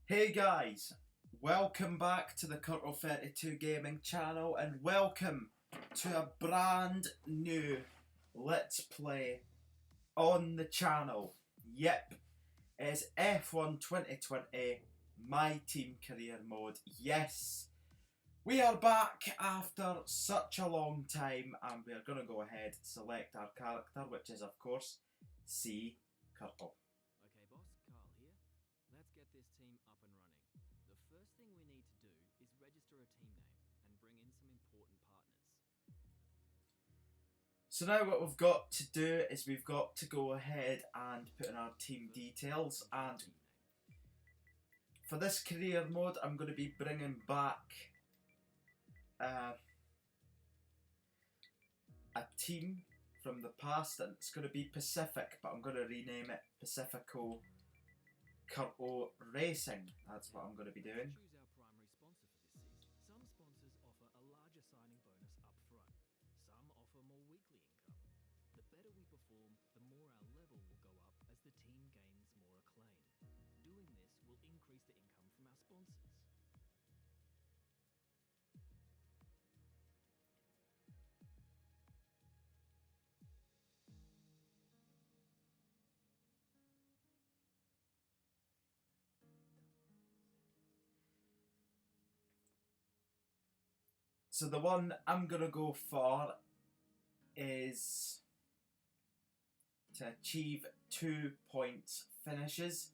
Hey guys, welcome back to the Curtle32 Gaming channel and welcome to a brand new Let's Play on the channel. Yep, it's F1 2020 My Team Career Mode. Yes, we are back after such a long time and we are going to go ahead and select our character, which is of course C. Curtle. Okay, boss, Carl here. Let's get this team up and running. The first thing we need to do is register a team name and bring in some important partners. So now what we've got to do is we've got to go ahead and put in our team details, and Team name. for this career mode I'm going to be bringing back a team from the past, and it's going to be Pacific, but I'm going to rename it Pacifico Curto Racing. That's what I'm going to be doing. Choose our primary sponsor for this season. Some sponsors offer a larger signing bonus up front. Some offer more weekly income. The better we perform, the more our level will go up as the team gains more acclaim. Doing this will increase the income from our sponsors. So the one I'm going to go for is to achieve 2 points finishes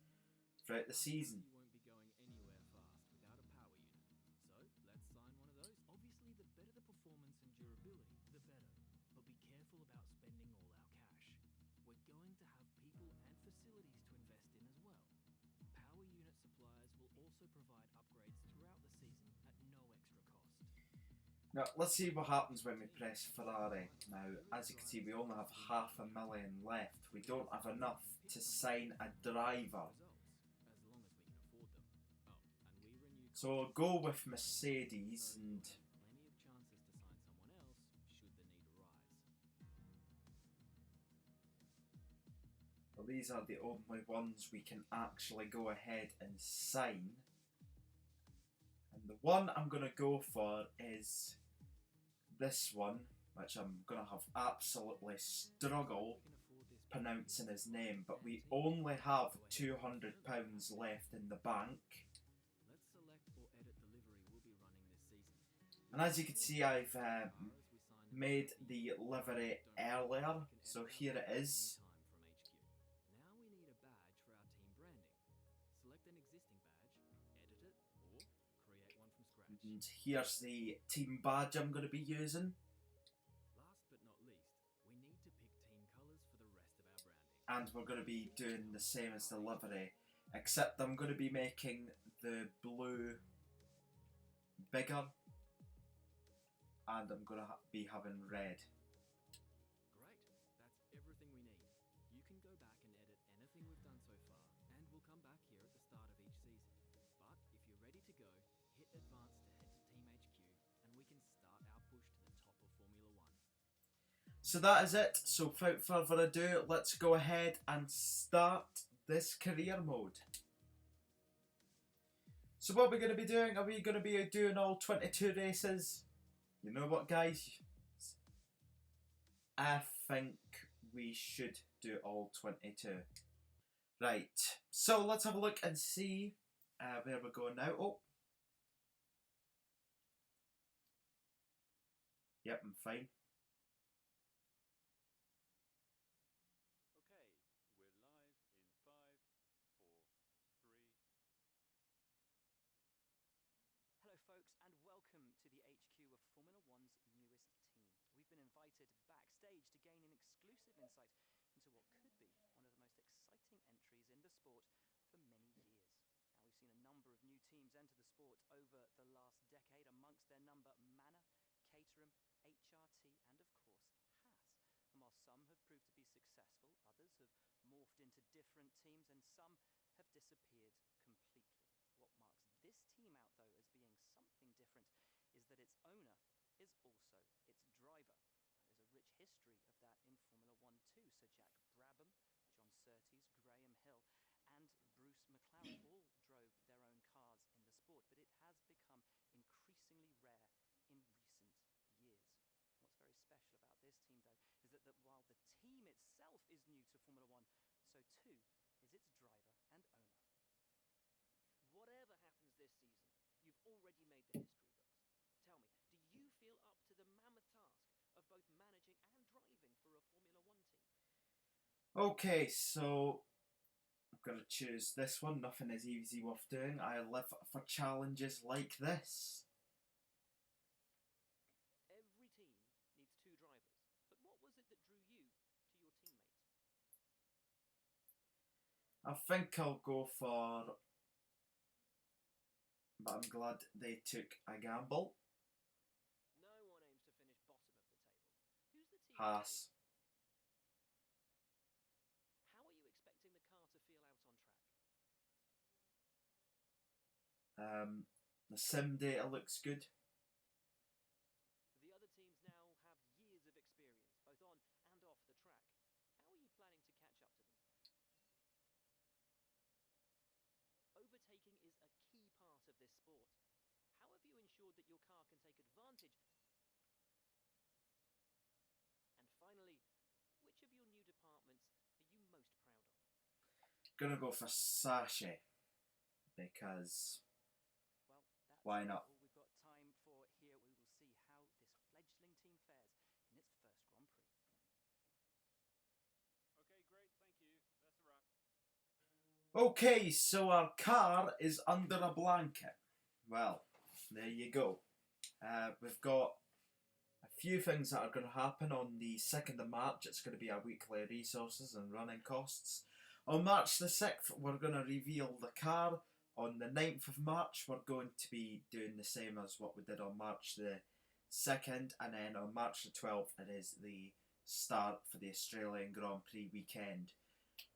throughout the season. You won't be going anywhere fast without a power unit. So let's sign one of those. Obviously, the better the performance and durability, the better. But be careful about spending all our cash. We're going to have people and facilities to invest in as well. Power unit suppliers will also provide upgrades throughout the season at no extra cost. Now, let's see what happens when we press Ferrari. Now, as you can see, we only have $500,000 left. We don't have enough to sign a driver. As long as we can afford them. Oh, and we renew. So we'll go with Mercedes, and Plenty of chances to sign someone else should the need arise. well, these are the only ones we can actually go ahead and sign. And the one I'm going to go for is this one, which I'm going to have absolutely struggle pronouncing his name, but we only have £200 left in the bank. Let's select or edit the livery we'll be running this season. And as you can see, I've made the livery earlier, so here it is. Now we need a badge for our team branding. Select an existing badge, edit it, or create one from scratch. And here's the team badge I'm going to be using. Last but not least, we need to pick team colours for the rest of our branding. And we're going to be doing the same as the livery, except I'm going to be making the blue bigger, and I'm going to be having red. Great, that's everything we need. You can go back and edit anything we've done so far, and we'll come back here at the start of each season. But if you're ready to go, hit advance to head to Team HQ, and we can start our push to the top of Formula One. So that is it. So without further ado, let's go ahead and start this career mode. So what are we going to be doing? Are we going to be doing all 22 races? You know what, guys? I think we should do all 22. Right, so let's have a look and see where we're going now. Oh. Yep, I'm fine. Okay, we're live in 5, 4, 3. Hello folks, and welcome to the HQ of Formula One's newest team. We've been invited backstage to gain an exclusive insight into what could be one of the most exciting entries in the sport for many years. Now, we've seen a number of new teams enter the sport over the last decade, amongst their number Manor, Caterham, HRT and of course Haas. And while some have proved to be successful, others have morphed into different teams and some have disappeared completely. What marks this team out, though, as being something different is that its owner is also its driver. Now, there's a rich history of that in Formula One too. Sir Jack Brabham, John Surtees, Graham Hill and Bruce McLaren all drove their own this team, though, is that while the team itself is new to Formula One, so too is its driver and owner. Whatever happens this season, you've already made the history books. Tell me, do you feel up to the mammoth task of both managing and driving for a Formula One team? Okay, so I'm going to choose this one. Nothing is easy worth doing. I live for challenges like this. Every team needs two drivers, but what was it that drew you to your teammates? I think I'll go for... But I'm glad they took a gamble. No one aims to finish bottom of the table. Who's the team? Haas. How are you expecting the car to feel out on track? The sim data looks good. The other teams now have years of experience, both on and off the track. How are you planning to catch up to them? Overtaking is a key part of this sport. How have you ensured that your car can take advantage? And finally, which of your new departments are you most proud of? Gonna go for Sasha. Because... Well, that's why not? all we've got time for here. We will see how this fledgling team fares in its first Grand Prix. Okay, great, thank you. That's a wrap. Okay, so our car is under a blanket. Well, there you go. We've got a few things that are going to happen on the 2nd of March. It's going to be our weekly resources and running costs. On March the 6th, we're going to reveal the car. On the 9th of March, we're going to be doing the same as what we did on March the 2nd. And then on March the 12th, it is the start for the Australian Grand Prix weekend.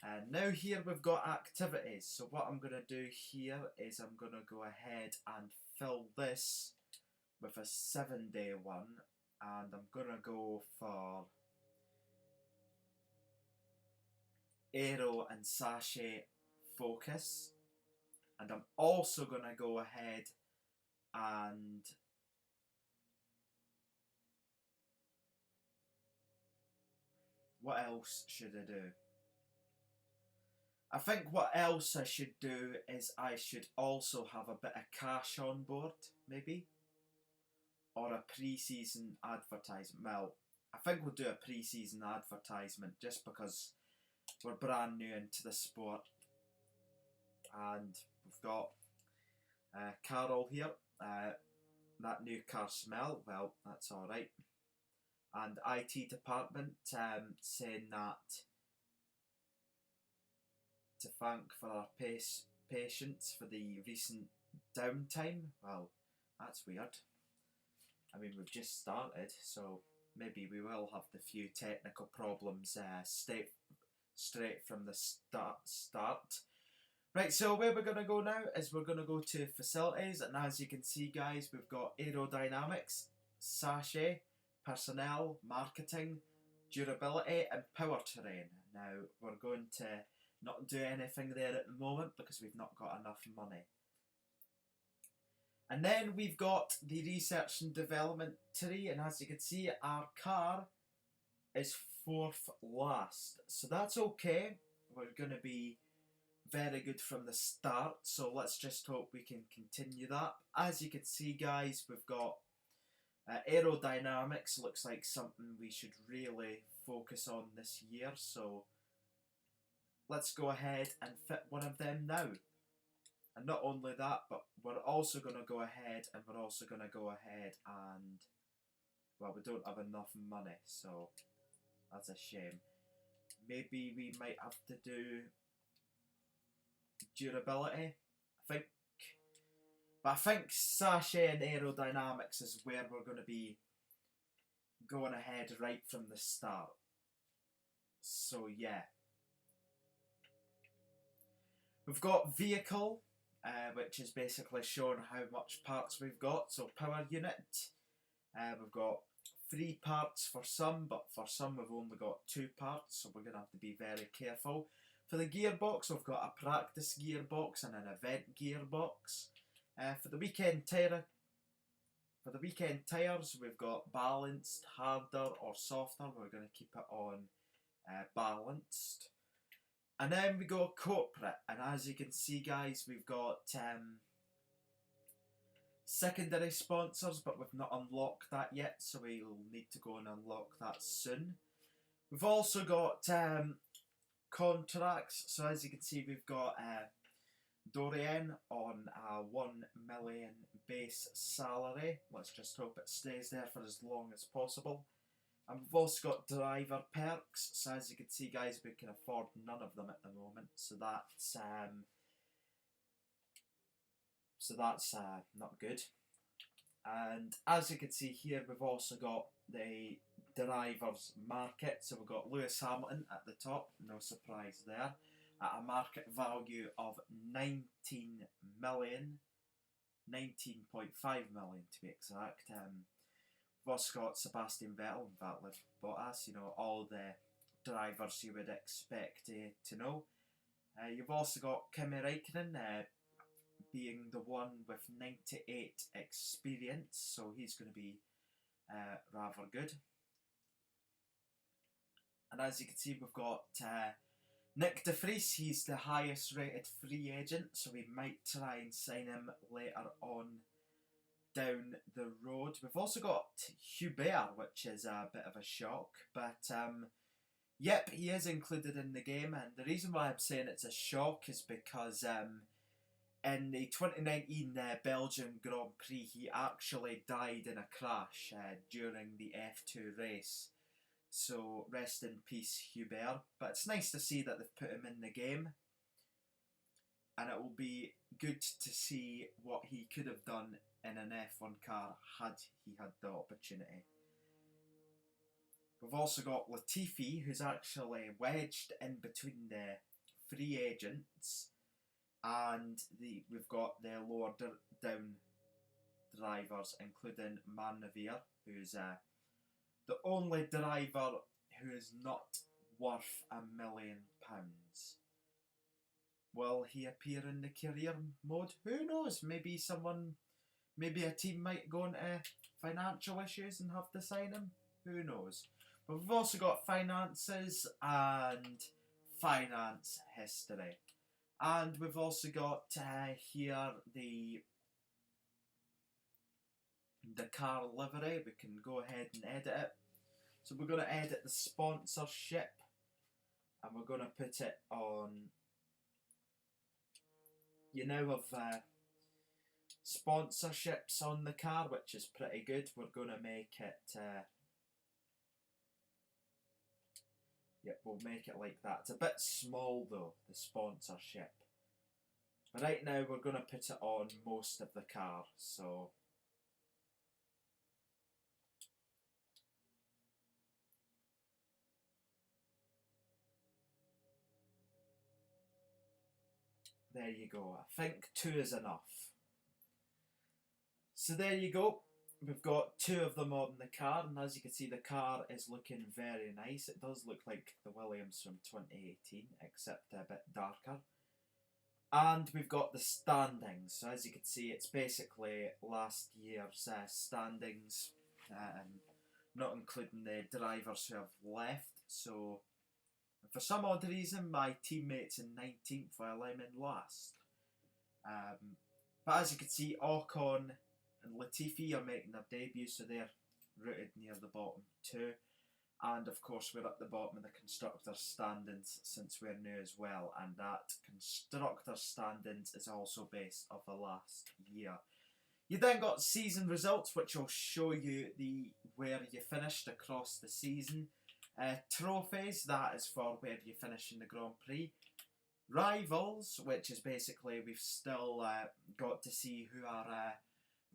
And now here we've got activities. So what I'm going to do here is I'm going to go ahead and fill this with a 7-day one. And I'm going to go for Aero and Sasha Focus. And I'm also going to go ahead and what else should I do? I think what else I should do is I should also have a bit of cash on board, maybe. Or a pre-season advertisement. Well, I think we'll do a pre-season advertisement just because we're brand new into the sport. And we've got Carol here. That new car smell, well, that's alright. And IT department saying that to thank for our patience for the recent downtime. Well, that's weird. I mean, we've just started, so maybe we will have the few technical problems straight from the start. Right, so where we're going to go now is we're going to go to facilities, and as you can see, guys, we've got aerodynamics, Sasha, personnel, marketing, durability, and powertrain. Now, we're going to not do anything there at the moment because we've not got enough money. And then we've got the research and development tree, and as you can see, our car is 4th last. So that's okay. We're going to be very good from the start, so let's just hope we can continue that. As you can see, guys, we've got aerodynamics. Looks like something we should really focus on this year, so let's go ahead and fit one of them now. And not only that, but we're also going to go ahead and well, we don't have enough money, so that's a shame. Maybe we might have to do durability, I think Sasha and aerodynamics is where we're going to be going ahead right from the start. So yeah. We've got vehicle, which is basically showing how much parts we've got. So power unit, we've got 3 parts for some, but for some we've only got 2 parts, so we're going to have to be very careful. For the gearbox, we've got a practice gearbox and an event gearbox. For the weekend tyre For the weekend tyres, we've got balanced, harder or softer. We're going to keep it on balanced. And then we go corporate, and as you can see guys, we've got secondary sponsors, but we've not unlocked that yet, so we'll need to go and unlock that soon. We've also got contracts, so as you can see we've got Dorian on a 1 million base salary. Let's just hope it stays there for as long as possible. And we've also got driver perks, so as you can see guys, we can afford none of them at the moment, so that's not good. And as you can see here, we've also got the drivers market, so we've got Lewis Hamilton at the top, no surprise there, at a market value of 19 million, 19.5 million to be exact. We've also got Sebastian Vettel and Valtteri Bottas, you know, all the drivers you would expect to know. You've also got Kimi Räikkönen being the one with 98 experience, so he's going to be rather good. And as you can see, we've got Nick de Vries. He's the highest rated free agent, so we might try and sign him later on down the road. We've also got Hubert, which is a bit of a shock, but yep, he is included in the game, and the reason why I'm saying it's a shock is because in the 2019 Belgian Grand Prix, he actually died in a crash during the F2 race. So rest in peace, Hubert. But it's nice to see that they've put him in the game, and it will be good to see what he could have done in an F1 car had he had the opportunity. We've also got Latifi, who's actually wedged in between the free agents, and we've got the lower down drivers, including Manavir, who's the only driver who is not worth £1 million. Will he appear in the career mode? Who knows? Maybe a team might go into financial issues and have to sign him. Who knows? But we've also got finances and finance history. And we've also got here the car livery. We can go ahead and edit it. So we're going to edit the sponsorship, and we're going to put it on, you know, of sponsorships on the car, which is pretty good. We're going to make it yep, we'll make it like that. It's a bit small though, the sponsorship. But right now we're going to put it on most of the car, so there you go. I think 2 is enough. So there you go. We've got 2 of them on the car, and as you can see, the car is looking very nice. It does look like the Williams from 2018, except a bit darker. And we've got the standings. So as you can see, it's basically last year's standings, not including the drivers who have left. So for some odd reason, my teammate's in 19th while I'm in last. But as you can see, Ocon and Latifi are making their debut, so they're rooted near the bottom too. And of course we're at the bottom of the constructor standings since we're new as well, and that constructor standings is also based off the last year. You then got season results, which will show you where you finished across the season. Trophies, that is for where you finish in the Grand Prix. Rivals, which is basically we've still got to see who our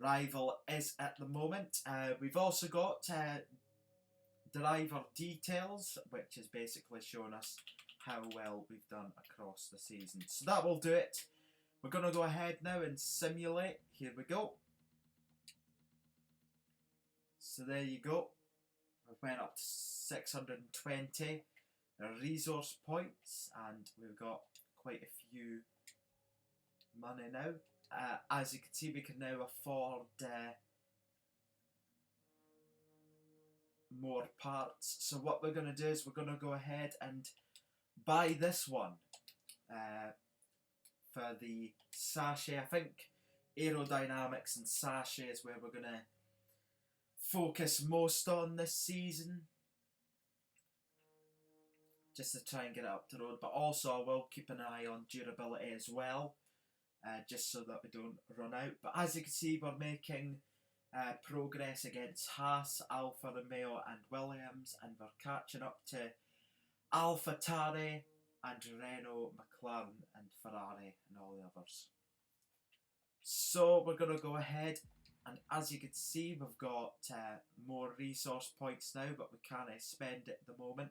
rival is at the moment. We've also got driver details, which is basically showing us how well we've done across the season. So that will do it. We're going to go ahead now and simulate. Here we go. So there you go. We went up to 620 resource points, and we've got quite a few money now. As you can see, we can now afford more parts. So what we're going to do is we're going to go ahead and buy this one for the sachet. I think aerodynamics and sachet is where we're going to focus most on this season, just to try and get it up the road. But also I will keep an eye on durability as well, just so that we don't run out. But as you can see, we're making progress against Haas, Alfa Romeo and Williams, and we're catching up to AlphaTauri and Renault, McLaren and Ferrari and all the others. So we're going to go ahead, and as you can see, we've got more resource points now, but we can't spend it at the moment.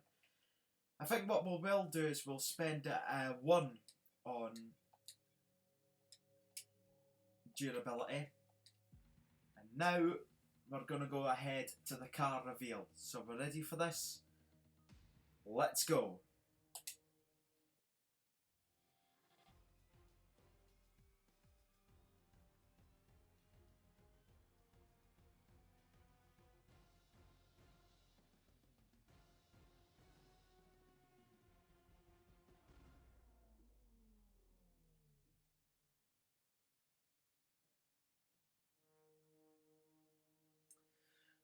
I think what we will do is we'll spend 1 on durability. And now we're going to go ahead to the car reveal. So we're ready for this? Let's go.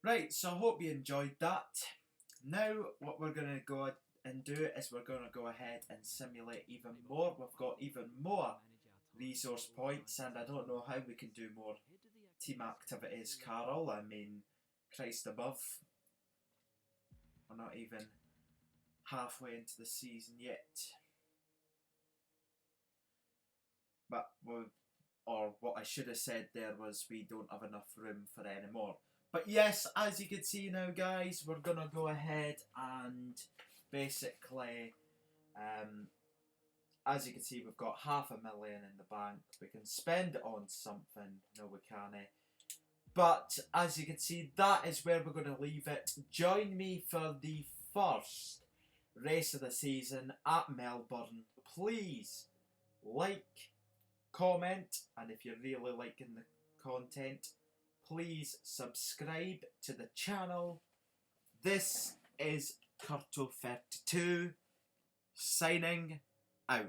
Right, so I hope you enjoyed that. Now what we're going to go and do is we're going to go ahead and simulate even more. We've got even more resource points, and I don't know how we can do more team activities, Carol. I mean, Christ above. We're not even halfway into the season yet. But, or what I should have said there was we don't have enough room for any more. But yes, as you can see now, guys, we're going to go ahead and basically, as you can see, we've got $500,000 in the bank. We can spend it on something. No, we can't. But as you can see, that is where we're going to leave it. Join me for the first race of the season at Melbourne. Please like, comment, and if you're really liking the content, please subscribe to the channel. This is Curto32 signing out.